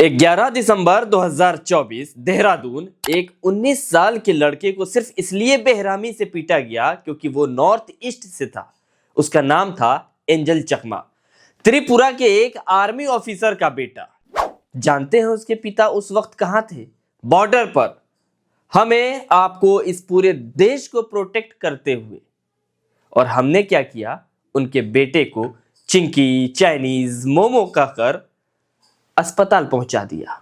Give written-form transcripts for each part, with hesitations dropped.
11 दिसंबर 2024 देहरादून एक 19 साल के लड़के को सिर्फ इसलिए बेरहमी से पीटा गया क्योंकि वो नॉर्थ ईस्ट से था। उसका नाम था एंजल चकमा, त्रिपुरा के एक आर्मी ऑफिसर का बेटा। जानते हैं उसके पिता उस वक्त कहां थे? बॉर्डर पर। हमें आपको इस पूरे देश को प्रोटेक्ट करते हुए, और हमने क्या किया? उनके बेटे को चिंकी, चाइनीज, मोमो कहकर अस्पताल पहुंचा दिया।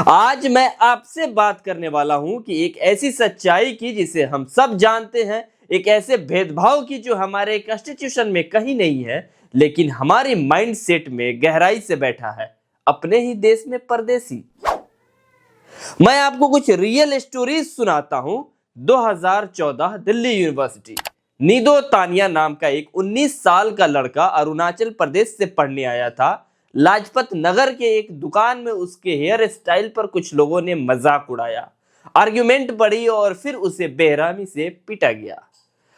आज मैं आपसे बात करने वाला हूं कि एक ऐसी सच्चाई की जिसे हम सब जानते हैं, एक ऐसे भेदभाव की जो हमारे कॉन्स्टिट्यूशन में कहीं नहीं है लेकिन हमारे माइंडसेट में गहराई से बैठा है, अपने ही देश में परदेसी। मैं आपको कुछ रियल स्टोरीज सुनाता हूं। 2014 दिल्ली यूनिवर्सिटी, नीदो तानिया नाम का एक 19 साल का लड़का अरुणाचल प्रदेश से पढ़ने आया था। लाजपत नगर के एक दुकान में उसके हेयर स्टाइल पर कुछ लोगों ने मजाक उड़ाया, आर्ग्यूमेंट बढ़ी और फिर उसे बेरहमी से पीटा गया।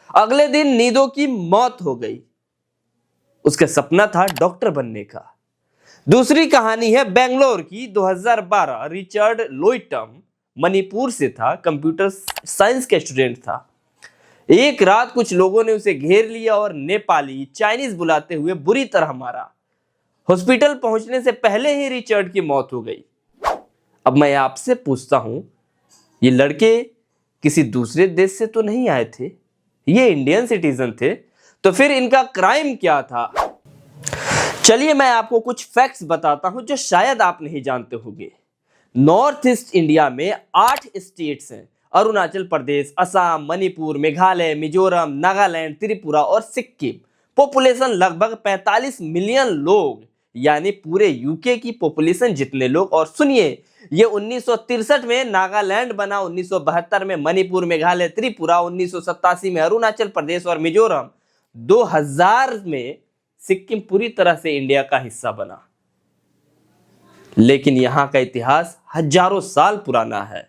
अगले दिन नीदो की मौत हो गई। उसका सपना था डॉक्टर बनने का। दूसरी कहानी है बेंगलोर की। 2012 रिचर्ड लोइटम मणिपुर से था, कंप्यूटर साइंस का स्टूडेंट था। एक रात कुछ लोगों ने उसे घेर लिया और नेपाली, चाइनीज बुलाते हुए बुरी तरह मारा। हॉस्पिटल पहुंचने से पहले ही रिचर्ड की मौत हो गई। अब मैं आपसे पूछता हूं, ये लड़के किसी दूसरे देश से तो नहीं आए थे, ये इंडियन सिटीजन थे, तो फिर इनका क्राइम क्या था? चलिए मैं आपको कुछ फैक्ट्स बताता हूं जो शायद आप नहीं जानते होंगे। नॉर्थ ईस्ट इंडिया में 8 स्टेट्स हैं: अरुणाचल प्रदेश, असम, मणिपुर, मेघालय, मिजोरम, नागालैंड, त्रिपुरा और सिक्किम। पॉपुलेशन लगभग 45 मिलियन लोग, यानी पूरे यूके की पॉपुलेशन जितने लोग। और सुनिए, ये 1963 में नागालैंड बना, 1972 में मणिपुर, मेघालय, त्रिपुरा, 1987 में अरुणाचल प्रदेश और मिजोरम, 2000 में सिक्किम पूरी तरह से इंडिया का हिस्सा बना। लेकिन यहां का इतिहास हजारों साल पुराना है।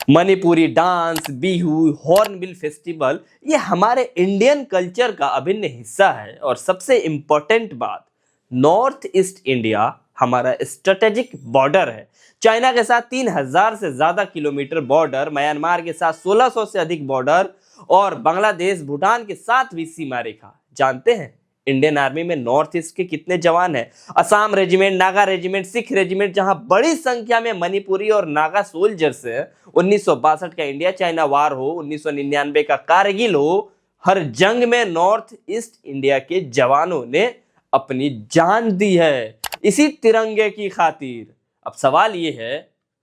Manipuri dance, Bihu, hornbill festival, ये हमारे इंडियन कल्चर का अभिन्न हिस्सा है। और सबसे इंपॉर्टेंट बात, नॉर्थ ईस्ट इंडिया हमारा स्ट्रेटेजिक बॉर्डर है। चाइना के साथ 3000 से ज्यादा किलोमीटर बॉर्डर, म्यांमार के साथ 1600 से अधिक बॉर्डर और बांग्लादेश, भूटान के साथ भी सीमा रेखा। जानते हैं इंडियन आर्मी में नॉर्थ ईस्ट के कितने जवान हैं? Assam regiment, Naga regiment, Sikh regiment, जहां बड़ी संख्या में मणिपुरी और नागा सोल्जर्स हैं। 1962 का इंडिया चाइना वार हो, 1999 का कारगिल हो, हर जंग में नॉर्थ ईस्ट इंडिया के जवानों ने अपनी जान दी है इसी तिरंगे की खातिर। अब सवाल यह है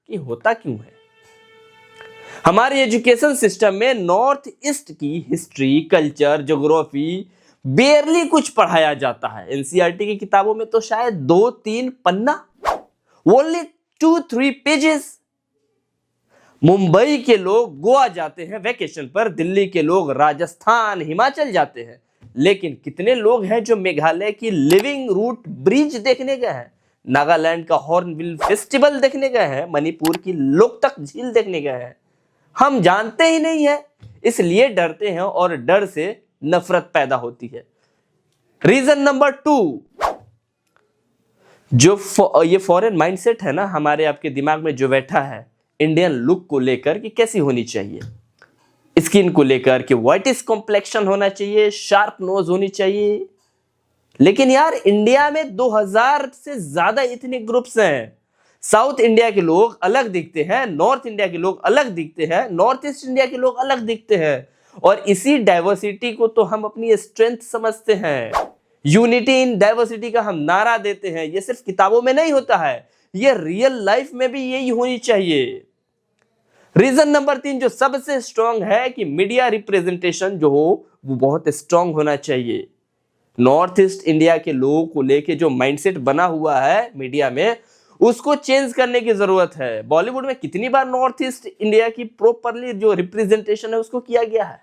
कि होता क्यों है? हमारे एजुकेशन सिस्टम में नॉर्थ ईस्ट की हिस्ट्री, कल्चर, ज्योग्राफी बेयरली कुछ पढ़ाया जाता है। एनसीईआरटी की किताबों में तो शायद 2-3 पन्ना, ओनली 2-3 पेजेस। मुंबई के लोग गोवा जाते हैं वेकेशन पर, दिल्ली के लोग राजस्थान, हिमाचल जाते हैं। लेकिन कितने लोग हैं जो मेघालय की लिविंग रूट ब्रिज देखने गए हैं, नागालैंड का हॉर्नबिल फेस्टिवल देखने गए हैं, मणिपुर की लोकतक झील देखने गए हैं? हम जानते ही नहीं है, इसलिए डरते हैं और डर से नफरत पैदा होती है। रीजन नंबर 2, जो ये फॉरेन माइंडसेट है ना हमारे आपके दिमाग में जो बैठा है, इंडियन लुक को लेकर कि कैसी होनी चाहिए, स्किन को लेकर कि व्हाइटिश कॉम्प्लेक्शन होना चाहिए, शार्प नोज होनी चाहिए। लेकिन यार इंडिया में 2000 से ज्यादा इथनिक ग्रुप्स हैं। साउथ इंडिया के लोग अलग दिखते हैं, नॉर्थ इंडिया के लोग अलग दिखते हैं, नॉर्थ ईस्ट इंडिया के लोग अलग दिखते हैं। और इसी डाइवर्सिटी को तो हम अपनी स्ट्रेंथ समझते हैं। यूनिटी इन डाइवर्सिटी का हम नारा देते हैं। ये सिर्फ किताबों में नहीं होता है, ये रियल लाइफ में भी यही होनी चाहिए। रीजन नंबर 3 जो सबसे स्ट्रांग है कि मीडिया रिप्रेजेंटेशन जो हो वो बहुत स्ट्रांग होना चाहिए। नॉर्थ ईस्ट इंडिया के लोगों को लेके जो माइंडसेट बना हुआ है मीडिया में, उसको चेंज करने की जरूरत है। बॉलीवुड में कितनी बार नॉर्थ ईस्ट इंडिया की प्रॉपरली जो रिप्रेजेंटेशन है उसको किया गया है,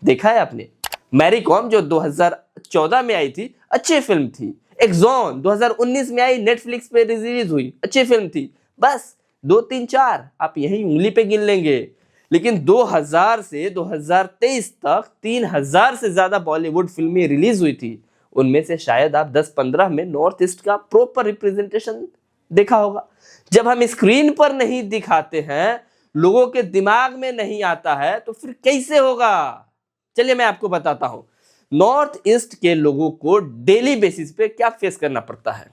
देखा है आपने? मैरी कॉम जो 2014 में आई थी, अच्छी फिल्म थी। एक्सॉन 2019 में आई, नेटफ्लिक्स पे रिलीज हुई, अच्छी फिल्म थी। बस 2-3-4 आप यही उंगली पे गिन लेंगे। लेकिन 2000 से 2023 तक 3000 से ज्यादा बॉलीवुड फिल्में रिलीज हुई थी। उनमें से शायद आप 10-15 में नॉर्थ ईस्ट का प्रॉपर रिप्रेजेंटेशन देखा होगा। जब हम स्क्रीन पर नहीं दिखाते हैं, लोगों के दिमाग में नहीं आता है, तो फिर कैसे होगा? चलिए मैं आपको बताता हूं। नॉर्थ ईस्ट के लोगों को डेली बेसिस पे क्या फेस करना पड़ता है।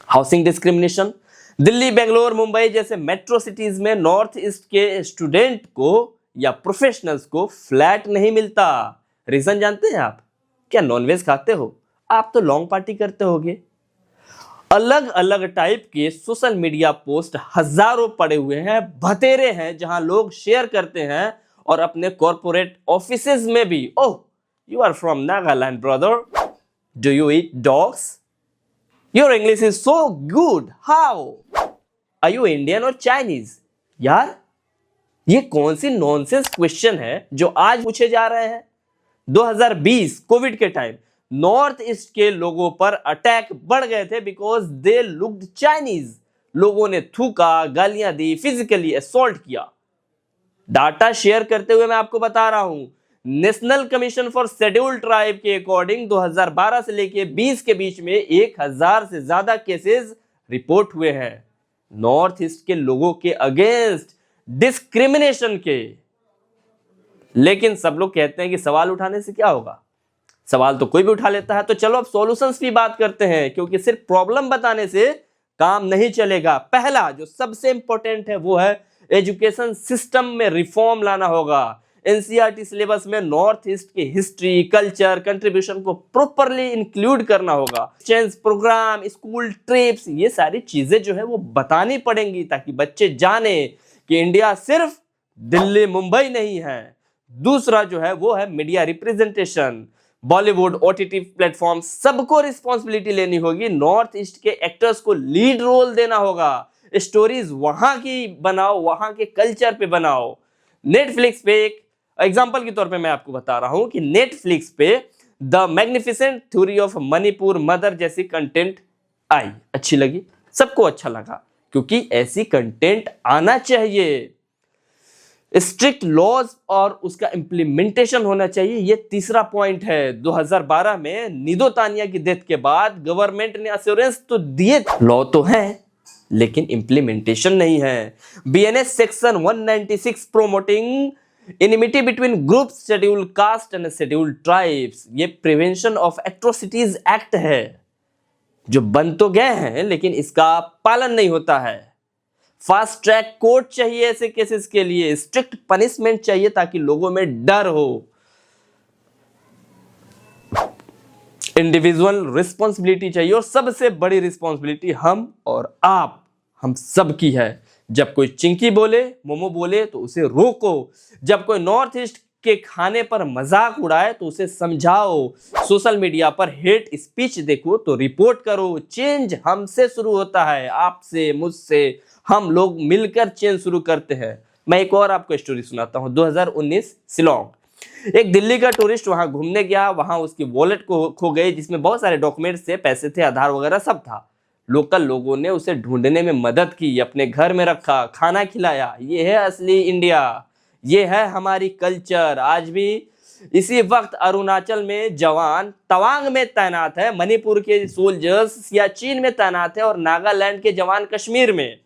Housing discrimination. दिल्ली, बेंगलोर, मुंबई जैसे मेट्रो सिटीज में नॉर्थ ईस्ट के स्टूडेंट को या प्रोफेशनल्स को फ्लैट नहीं मिलता। रीजन जानते हैं आप? क्या नॉनवेज खाते हो? आप तो लॉन्ग पार्टी करते होगे। अलग अलग टाइप के सोशल मीडिया पोस्ट हजारों पड़े हुए हैं, भतेरे हैं, जहां लोग शेयर करते हैं और अपने कॉर्पोरेट ऑफिसेज में भी, oh you are from Nagaland brother, do you eat dogs, your English is so good, how are you Indian और चाइनीज। यार ये कौन सी नॉनसेंस क्वेश्चन है जो आज पूछे जा रहे हैं। 2020 कोविड के टाइम नॉर्थ ईस्ट के लोगों पर अटैक बढ़ गए थे बिकॉज दे लुक्ड चाइनीज। लोगों ने थूका, गालियां दी, फिजिकली असॉल्ट किया। डाटा शेयर करते हुए मैं आपको बता रहा हूं, national commission for scheduled tribe के अकॉर्डिंग 2012 से लेके 20 के बीच में 1000 से ज्यादा केसेस रिपोर्ट हुए हैं नॉर्थ ईस्ट के लोगों के अगेंस्ट डिस्क्रिमिनेशन के। लेकिन सब लोग कहते हैं कि सवाल उठाने से क्या होगा। सवाल तो कोई भी उठा लेता है। तो चलो अब सॉल्यूशंस की बात करते हैं, क्योंकि सिर्फ प्रॉब्लम बताने से काम नहीं चलेगा। पहला जो सबसे इंपॉर्टेंट है वो है एजुकेशन सिस्टम में रिफॉर्म लाना होगा। एनसीईआरटी सिलेबस में नॉर्थ ईस्ट की हिस्ट्री, कल्चर, कंट्रीब्यूशन को प्रॉपरली इंक्लूड करना होगा। चेंज प्रोग्राम, स्कूल ट्रिप्स, ये सारी चीजें जो है वो बतानी पड़ेंगी ताकि बच्चे जाने कि इंडिया सिर्फ दिल्ली मुंबई नहीं है। दूसरा जो है वो है media representation. Bollywood, OTT platform, सबको रिस्पॉन्सिबिलिटी लेनी होगी। नॉर्थ ईस्ट के एक्टर्स को लीड रोल देना होगा। स्टोरीज वहां की बनाओ, वहां के कल्चर पे बनाओ। नेटफ्लिक्स पे एक एग्जांपल के तौर पे मैं आपको बता रहा हूं कि नेटफ्लिक्स पे the magnificent theory of Manipur mother जैसी कंटेंट आई, अच्छी लगी, सबको अच्छा लगा, क्योंकि ऐसी कंटेंट आना चाहिए। स्ट्रिक्ट लॉज और उसका इंप्लीमेंटेशन होना चाहिए, ये तीसरा पॉइंट है। 2012 में निदो तानिया की डेथ के बाद गवर्नमेंट ने अश्योरेंस तो दिए, लॉ तो है लेकिन इंप्लीमेंटेशन नहीं है। BNS section 196 promoting enmity between groups, scheduled caste and scheduled tribes, ये प्रिवेंशन ऑफ एट्रोसिटीज एक्ट है जो बन तो गए हैं लेकिन इसका पालन नहीं होता है। फास्ट ट्रैक कोर्ट चाहिए ऐसे केसेस के लिए, स्ट्रिक्ट पनिशमेंट चाहिए ताकि लोगों में डर हो। इंडिविजुअल रिस्पॉन्सिबिलिटी चाहिए और सबसे बड़ी रिस्पॉन्सिबिलिटी हम सब की है। जब कोई चिंकी बोले, मोमो बोले तो उसे रोको। जब कोई नॉर्थ ईस्ट के खाने पर मजाक उड़ाए तो उसे समझाओ। सोशल मीडिया पर हेट स्पीच देखो तो रिपोर्ट करो। चेंज हमसे शुरू होता है, आपसे, मुझसे, हम लोग मिलकर चेंज शुरू करते हैं। मैं एक और आपको स्टोरी सुनाता हूं। 2019 शिलोंग, एक दिल्ली का टूरिस्ट वहां घूमने गया। वहां उसकी वॉलेट को खो गई जिसमें बहुत सारे डॉक्यूमेंट्स थे, पैसे थे, आधार वगैरह सब था। लोकल लोगों ने उसे ढूंढने में मदद की, अपने घर में रखा, खाना खिलाया। ये है असली इंडिया, ये है हमारी कल्चर। आज भी इसी वक्त अरुणाचल में जवान तवांग में तैनात है, मणिपुर के सोल्जर्स सियाचिन में तैनात है और नागालैंड के जवान कश्मीर में।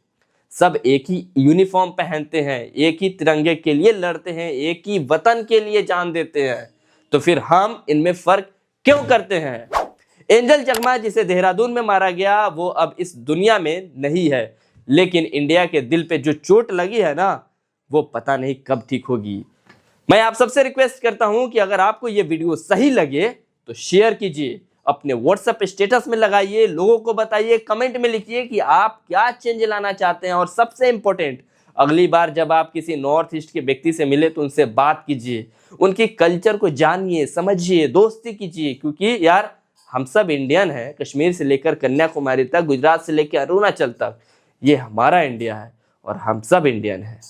सब एक ही यूनिफॉर्म पहनते हैं, एक ही तिरंगे के लिए लड़ते हैं, एक ही वतन के लिए जान देते हैं। तो फिर हम इनमें फर्क क्यों करते हैं? एंजल चकमा जिसे देहरादून में मारा गया वो अब इस दुनिया में नहीं है, लेकिन इंडिया के दिल पे जो चोट लगी है ना, वो पता नहीं कब ठीक होगी। मैं आप सबसे रिक्वेस्ट करता हूं कि अगर आपको ये वीडियो सही लगे तो शेयर कीजिए, अपने व्हाट्सएप स्टेटस में लगाइए, लोगों को बताइए, कमेंट में लिखिए कि आप क्या चेंज लाना चाहते हैं। और सबसे इंपॉर्टेंट, अगली बार जब आप किसी नॉर्थ ईस्ट के व्यक्ति से मिले तो उनसे बात कीजिए, उनकी कल्चर को जानिए, समझिए, दोस्ती कीजिए, क्योंकि यार हम सब इंडियन हैं। कश्मीर से लेकर कन्याकुमारी तक, गुजरात से लेकर अरुणाचल तक, ये हमारा इंडिया है और हम सब इंडियन हैं।